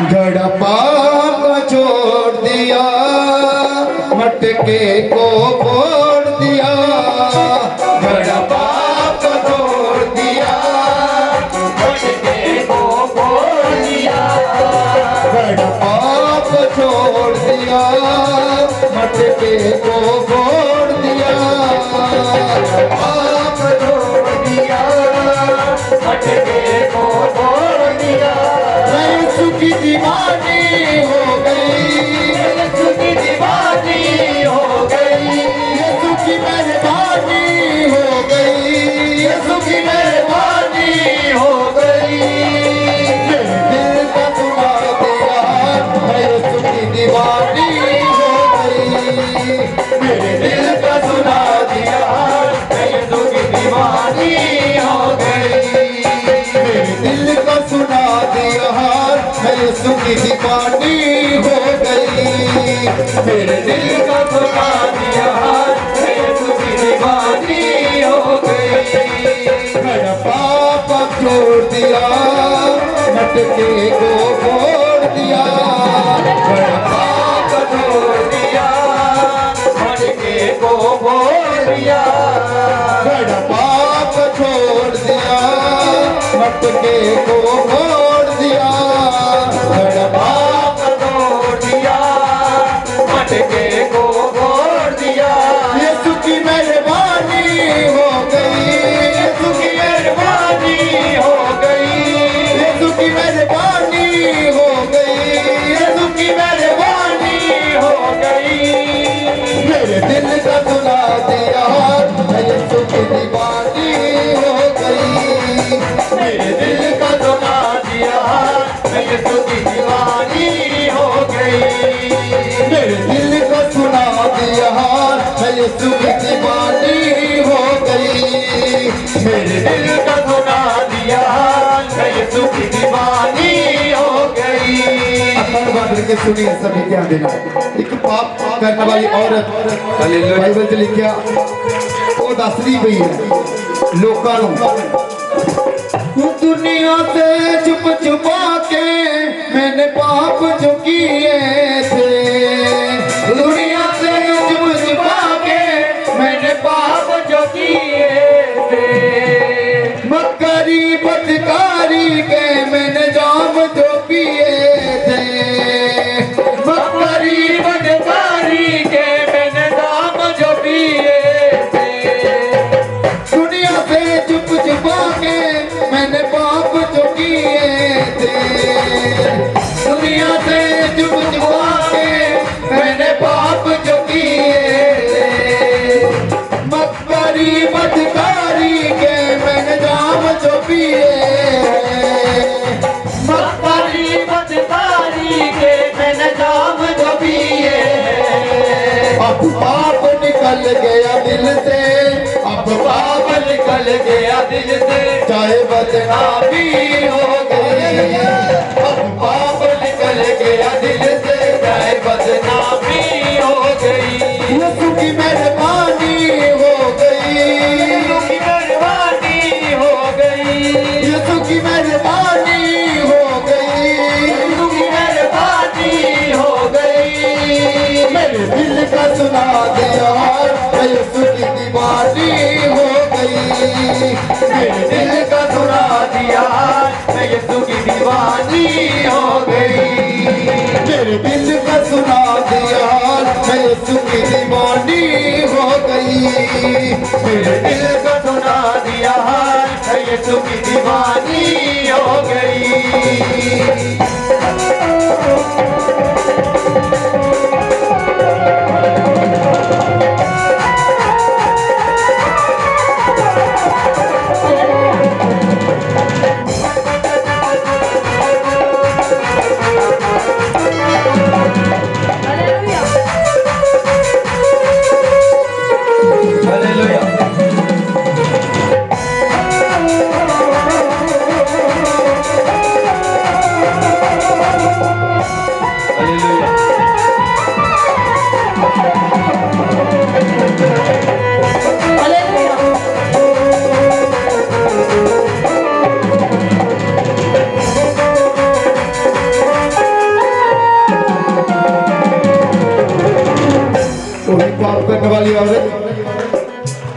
घड़ा पाप छोड़ दिया, मटके को फोड़ दिया। घड़ा पाप छोड़ दिया, मटके को फोड़ दिया। घड़ा पाप छोड़ दिया, मटके को फोड़ दिया। पाप छोड़ दिया, मटके को फोड़ दिया। यीशु की दीवानी हो गई, यीशु की दीवानी हो गई। यीशु की मेहरबानी हो गई, यीशु की मेहरबानी हो गई। मेरे दिल का सुना दिया, मैं यीशु की दीवानी हो गई। मेरे दिल का सुना दिया, मैं यीशु की दीवानी हो गई। मेरे दिल का सुना दिया, मैं यीशु की दीवानी हो गई। मेरे दिल का सुना दिया, मैं यीशु की दीवानी हो गई। घड़ा पाप छोड़ दिया, मटके को फोड़ दिया। घड़ा पाप छोड़ दिया, मटके को फोड़ दिया। घड़ा पाप छोड़ दिया, मटके को फोड़ दिया। घड़ा पाप छोड़ दिया, मटके को फोड़ दिया। यीशु की मेहरबानी हो गई, यीशु की मेहरबानी हो गई। यीशु की मेहरबानी हो गई, यीशु की मेहरबानी हो गई। मेरे दिल का सुना दिया, मैं यीशु की दीवानी हो गई। मेरे दिल का सुना दिया, मैं यीशु की दीवानी हो गई। मेरे दिल को सुना दिया, मैं यीशु की दीवानी हो गई। मेरे दिल का सुना दिया, मैं यीशु की दीवानी हो गई। अखंड बादल के सुनिए सभी, ध्यान देना। एक पाप करने वाली औरत बाइबल च लिखिया, वो दसदी पई है लोकां नूं, दुनिया से छुप छुपा के मैंने पाप जो किए थे। दुनिया से छुप छुपा के मैंने पाप जो किए थे। मक्कारी बदकारी के मैंने जाम जो पिए थे। मक्कारी बदकारी के मैंने जाम जो पिए थे। दुनिया से छुप छुपा के मैंने पाप जो किए थे। दुनिया से छुप छुपा के मैंने पाप जो किए थे। मक्कारी बदकारी के मैंने जाम जो पिए। मक्कारी बदकारी के मैंने जाम जो पिए। अब पाप निकल गया दिल से, अब पाप निकल गया दिल से, चाहे बदनामी हो गई। अब पाप निकल गया दिल से, चाहे बदनामी हो गई। यीशु की मेहरबानी हो गई, यीशु की मेहरबानी हो गई। यीशु की मेहरबानी हो गई, यीशु की मेहरबानी हो गई। मेरे दिल का सुना दिया, मैं यीशु की दीवानी हो गई। मेरे दिल का सुना दिया, मैं यीशु की दीवानी हो गई। मेरे दिल का सुना दिया, मैं यीशु की दीवानी हो गई। मेरे दिल का सुना दिया, मैं यीशु की दीवानी हो गई।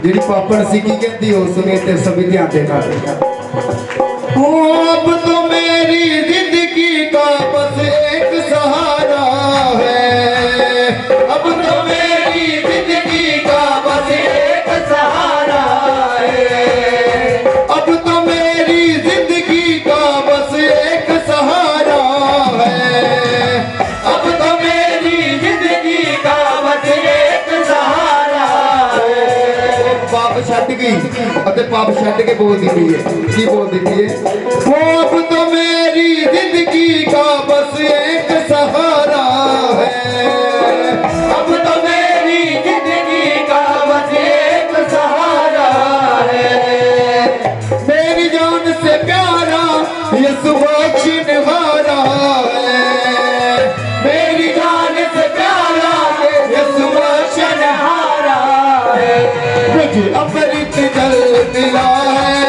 जी पापन सी की कहती हो सुने ते सभी ध्यान देना। अब तो मेरी जिंदगी का बस एक सहारा है, अब तो मेरी जिंदगी का बस एक सहारा है, अब तो मेरी जिंदगी का बस एक सहारा है, अब तो मेरी जिंदगी का बस एक सहारा है। पाप छट गई पाप छट के बोलती पी है की बोलती पी है, अब तो मेरी जिंदगी का बस एक सहारा है, अब तो मेरी जिंदगी का बस एक सहारा है, मेरी जान से प्यारा यीशु बख्शनहारा है, मेरी जान से प्यारा यीशु बख्शनहारा है। मुझे अमृत जल मिला है,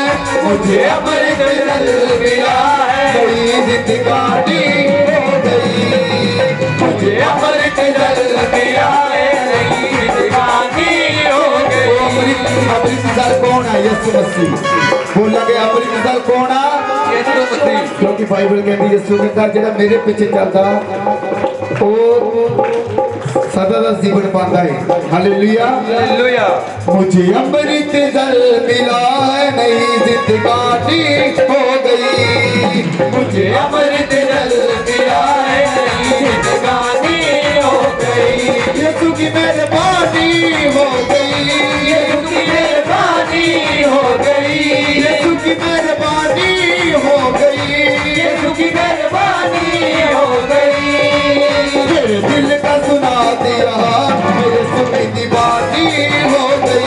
मुझे अमृत जल मिला है, नई जिंदगानी हो गई, मुझे अमृत जल मिला है, नई जिंदगानी हो गई। अमृत जल कौन है? यीशु मसीह। बोला गया अमृत जल कौन है? यीशु मसीह। क्योंकि बाइबल कहती है यीशु का जेड़ा मेरे पीछे चलता वो सदा दा जीवन पाता है। Hallelujah hallelujah. मुझे अमृत जल मिला है, नई जिंदगानी हो गई, मुझे अमृत जल मिला है, नई जिंदगानी हो गई। यीशु की मेहरबानी हो गई, यीशु की मेहरबानी हो गई, यीशु की मेहरबानी हो गई, यीशु की मेहरबानी हो गई। मेरे दिल का सुना दिया, मेरे सुनी दीवानी हो गई,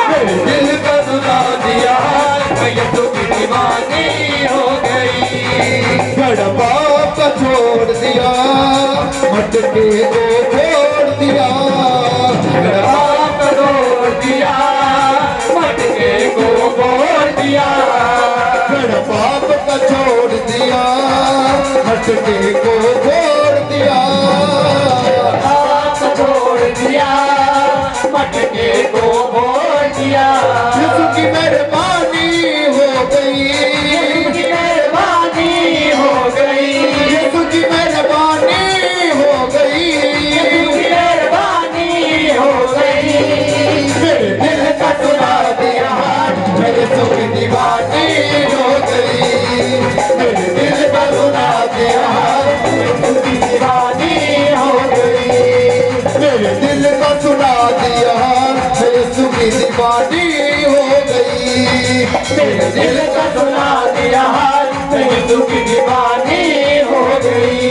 मेरे दिल का सुना दिया, मैं सुनी दीवानी हो गई। गड़बा का छोड़ दिया, मटके को छोड़ दिया, गड़बा का छोड़ दिया, मटके को छोड़ दिया, गड़बा का छोड़ दिया, मटके को छोड़ दिया, छोड़ दिया, मटके को छोड़ दिया। यीशु की मेहरबानी हो गई, यीशु की मेहरबानी हो गई, यीशु की मेहरबानी हो गई, यीशु की मेहरबानी हो गई। मेरे दिल का सुना दिया, मेरे सुख दीवानी हो गई, मेरे दिल का सुना दिया, मेरे सुख दीवानी हो गई, मेरे दिल का सुना दिया, यीशु की दीवानी हो गई, मेरे दिल का सुना दिया, यीशु की दीवानी हो गई।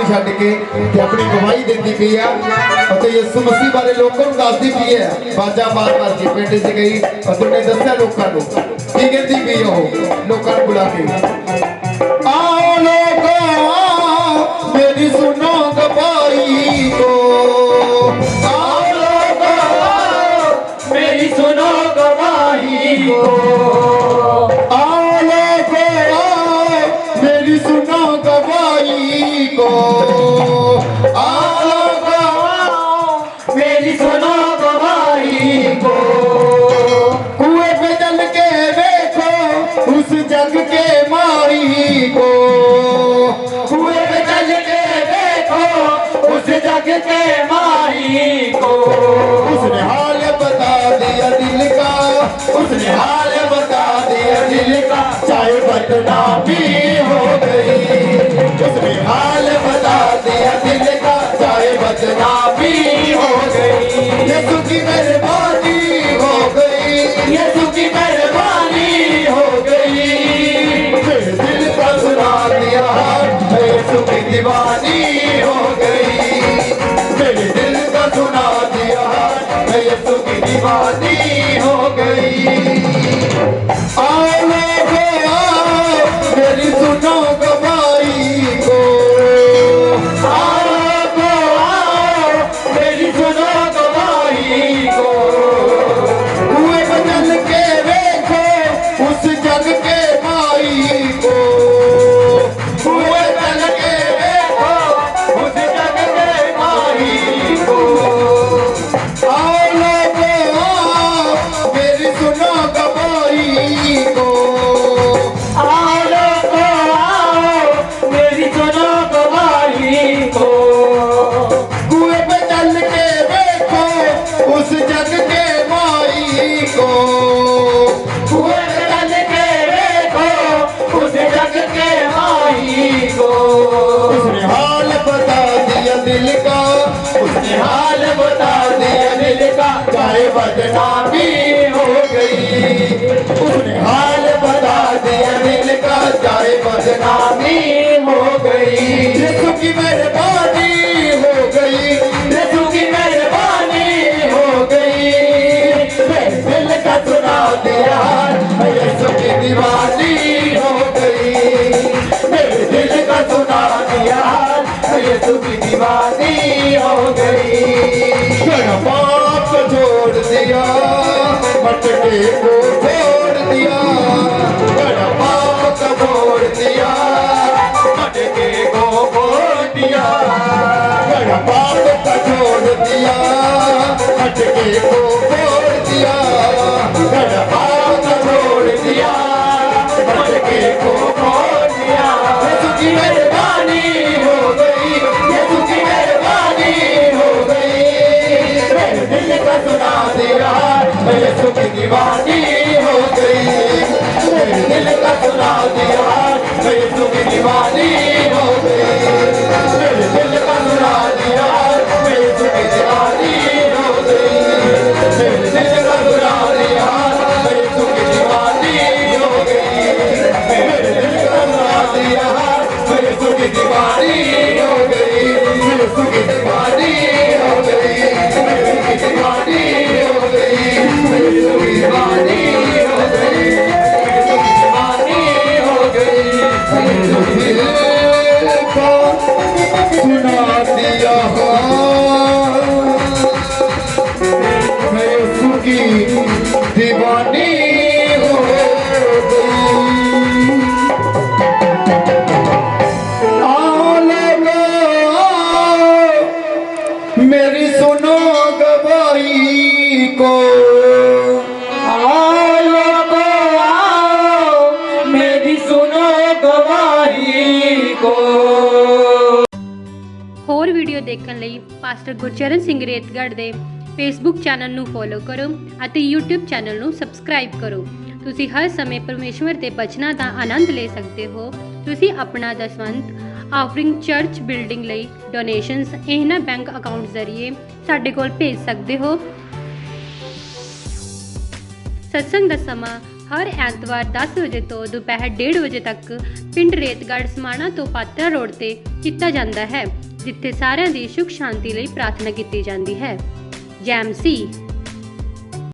छड्ड के अपनी गवाही देती पी है, यीशु मसीह बारे लोगों को दसदी पी है, बाजा मार मार के पिंड च गई और तुमने दसिया लोगों को की कहती पी हो, लोगों को बुला के आओ लोगों मेरी सुनो गवाही को, आओ लोगों मेरी सुनो गवाही को, आओ लोगों मेरी सुनो गवाही को, आओ लोगों मेरी सुनो गवाही को। कुएं पे चल के देखो उस जग के माही को, कुएं पे चल के देखो उस जग के माही को, बदनामी हो गई। उसने हाल बता दिया दिल का, चाहे बदनामी हो गई। यीशु की मेहरबानी हो गई, यीशु की मेहरबानी हो गई। मेरे दिल का सुना दिया, यीशु की दीवानी हो गई। मेरे दिल का सुना दिया, यीशु की दीवानी हो गई। आओ मेरी सुनो गवाही को, आओ मेरी सुनो गवाही को। हुए बदल के देखो उस जग के माई को, हुए बदल के देखो उस जग के माई को। आओ लोगों मेरी सुनो गवाही को, उस जग के माई को। हुए बदल के देखो उस जग के माई को। उसने हाल बता दिया दिल का, उसने हाल बता दिया दिल का, चाहे बदनामी हो गई। उसने हाल बता दिया दिल का, चाहे बदनामी हो गई। यीशु की मेहरबानी हो गई, यीशु की मेहरबानी हो गई। मेरे दिल का सुना दिया, यीशु की दीवानी हो गई। मेरे दिल का सुना दिया, यीशु की दीवानी हो गई। मेरा पाप छोड़ दिया, मटके को छोड़ दिया। मेरा पाप का छोड़ दिया, मटके को छोड़ दिया। मेरा पाप का छोड़ दिया, मटके को छोड़ दिया। मेरा पाप का छोड़ दिया, मटके को छोड़ दिया। यीशु की मेहरबानी हो गई, यीशु की मेहरबानी हो गई। मेरे दिल का सुना दिया, यीशु की दीवानी हो गई। मेरे दिल का सुना दिया, यीशु की दीवानी हो गई। मेरे दिल का सुना दिया, यीशु की दीवानी हो गई। मेरे दिल का सुना दिया, यीशु की दीवानी हो गई। मेरे दिल का सुना दिया, यीशु की दीवानी हो गई। यीशु की दीवानी हो गई, यीशु की दीवानी हो गई। यीशु की दीवानी हो गई, यीशु की दीवानी हो गई। यीशु की दिल को सुना दिया, यीशु की दीवानी हो गई। आओ लोगों मेरी सुनो गवाही को, आओ लोगों मेरी सुनो गवाही को। ਹੋਰ ਵੀਡੀਓ ਦੇਖਣ ਲਈ ਪਾਸਟਰ ਗੁਰਚਰਨ ਸਿੰਘ ਰੇਤਗੜ੍ਹ ਦੇ ਫੇਸਬੁੱਕ ਚੈਨਲ ਨੂੰ ਫੋਲੋ ਕਰੋ ਅਤੇ YouTube ਚੈਨਲ ਨੂੰ ਸਬਸਕ੍ਰਾਈਬ ਕਰੋ। ਤੁਸੀਂ ਹਰ ਸਮੇਂ ਪਰਮੇਸ਼ਵਰ ਦੇ ਬਚਨਾਂ ਦਾ ਆਨੰਦ ਲੈ ਸਕਦੇ ਹੋ। ਤੁਸੀਂ ਆਪਣਾ ਦਸਵੰਧ ਆਫਰਿੰਗ ਚਰਚ ਬਿਲਡਿੰਗ ਲਈ ਡੋਨੇਸ਼ਨਸ ਇਹਨਾਂ ਬੈਂਕ ਅਕਾਊਂਟ ਜ਼ਰੀਏ ਸਾਡੇ ਕੋਲ ਭੇਜ ਸਕਦੇ ਹੋ। ਸਤਸੰਗ ਦਾ ਸਮਾਂ ਹਰ ਐਤਵਾਰ 10 ਵਜੇ ਤੋਂ ਦੁਪਹਿਰ 1:30 ਵਜੇ ਤੱਕ ਪਿੰਡ ਰੇਤਗੜ੍ਹ ਸਮਾਣਾ ਤੋਂ ਪਾਤਰਾ ਰੋਡ ਤੇ ਕੀਤਾ ਜਾਂਦਾ ਹੈ, ਜਿੱਥੇ ਸਾਰਿਆਂ ਦੀ ਸੁਖ ਸ਼ਾਂਤੀ ਲਈ ਪ੍ਰਾਰਥਨਾ ਕੀਤੀ ਜਾਂਦੀ ਹੈ। ਜੈਮਸੀ।